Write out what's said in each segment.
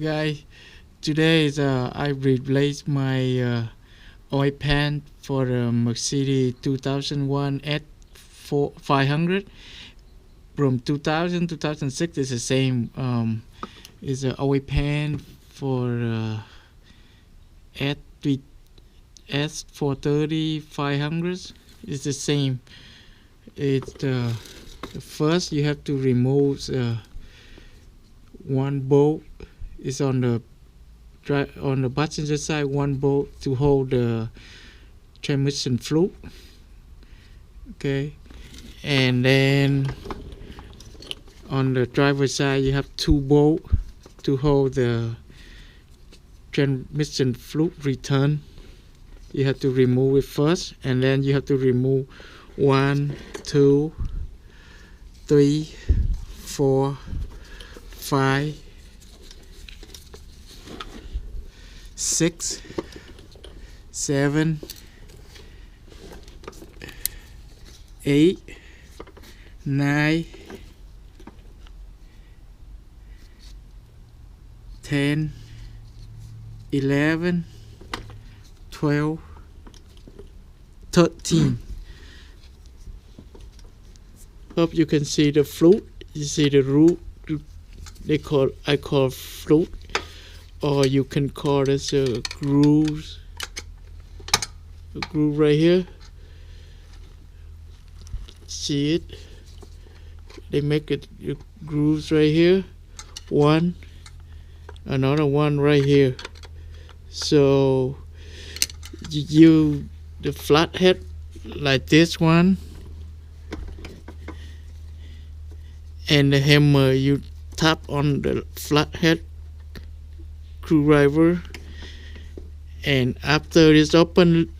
Guys, today is I replaced my oil pan for the Mercedes 2001 S500 from 2006 is the same. Is an oil pan for S3 S430 500. It's the same. It's first you have to remove one bolt. Is on the passenger side, one bolt to hold the transmission fluid. Okay, and then on the driver's side you have two bolts to hold the transmission fluid return. You have to remove it first, and then you have to remove 1, 2, 3, 4, 5, 6, 7, 8, 9, 10, 11, 12, 13. Hope you can see the flute. You see the root. I call flute, or you can call this a groove. A groove right here. See it? They make it grooves right here. One, another one right here. So the flathead like this one, and the hammer you tap on the flathead screwdriver, and after it's open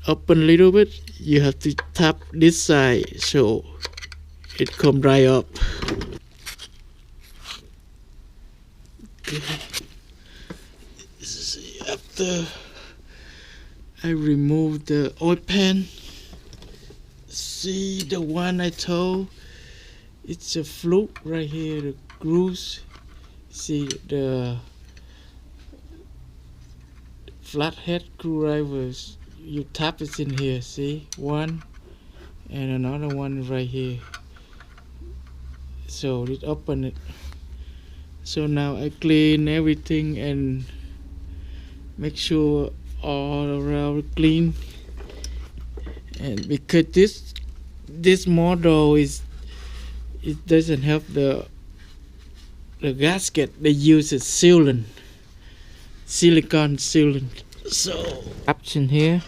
a little bit, you have to tap this side so it come right up. After I remove the oil pan, see the one I told, it's a flute right here, the grooves. See the flathead screwdrivers, you tap it in here, see, one and another one right here, so it open it. So now I clean everything and make sure all around clean. And because this model it doesn't have the gasket, they use a silicone sealant. So taps in here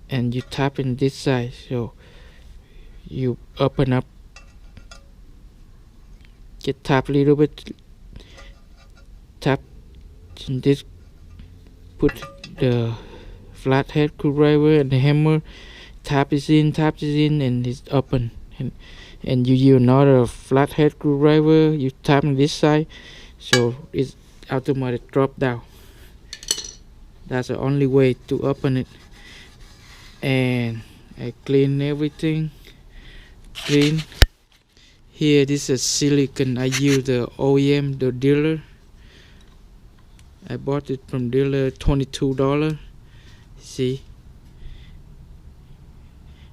and you tap in this side, so you open up, get tap a little bit, tap in this, put the flathead screwdriver and the hammer, tap it in, and it's open. And you use another flathead screwdriver, you tap on this side, so it's automatic drop down. That's the only way to open it. And I clean everything. Clean. Here, this is silicone. I use the OEM, the dealer. I bought it from dealer, $22. See,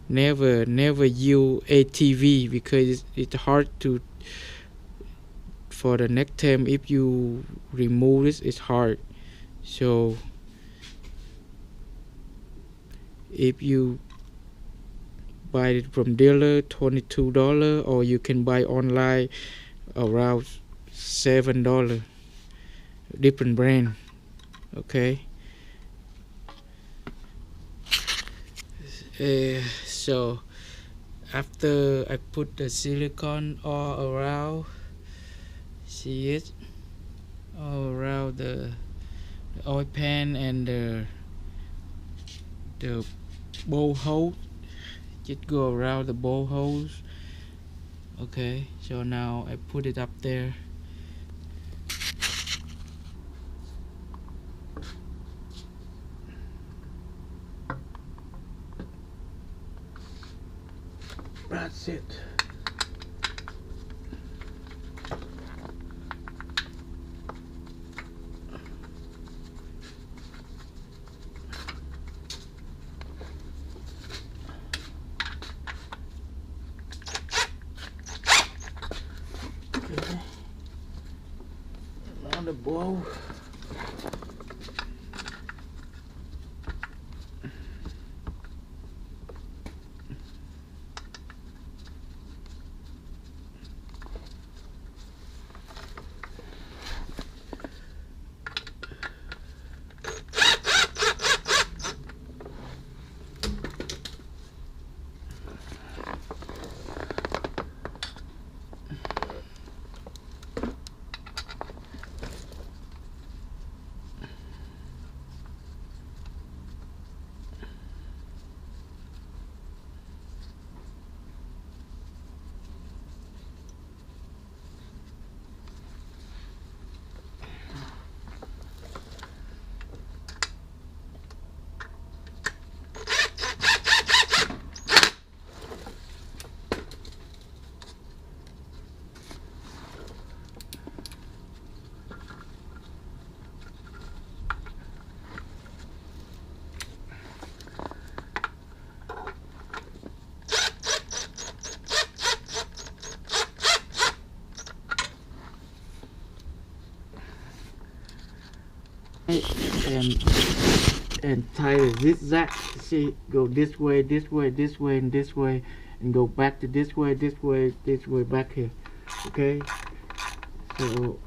never use ATV because it's hard to. For the next time, if you remove this, it's hard. So if you buy it from dealer, $22, or you can buy online around $7, different brand. Okay, so after I put the silicone all around, see it all around the oil pan and the bowl hole, just go around the bowl holes. Okay, so now I put it up there. That's it. on the ball. And tie a zigzag. See, go this way, this way, this way, and this way, and go back to this way, this way, this way, back here. Okay. So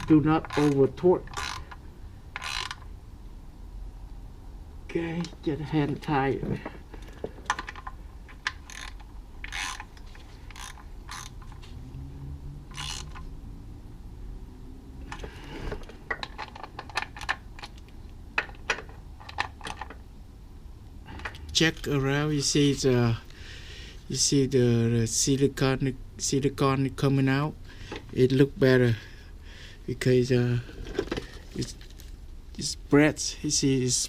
do not over torque. Okay, just hand tie it. Check around. You see the silicone coming out. It look better because it's spread. You see it's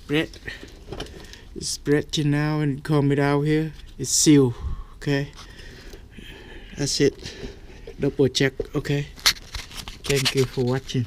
spreading now and coming out here. It's sealed. Okay, that's it. Double check. Okay, thank you for watching.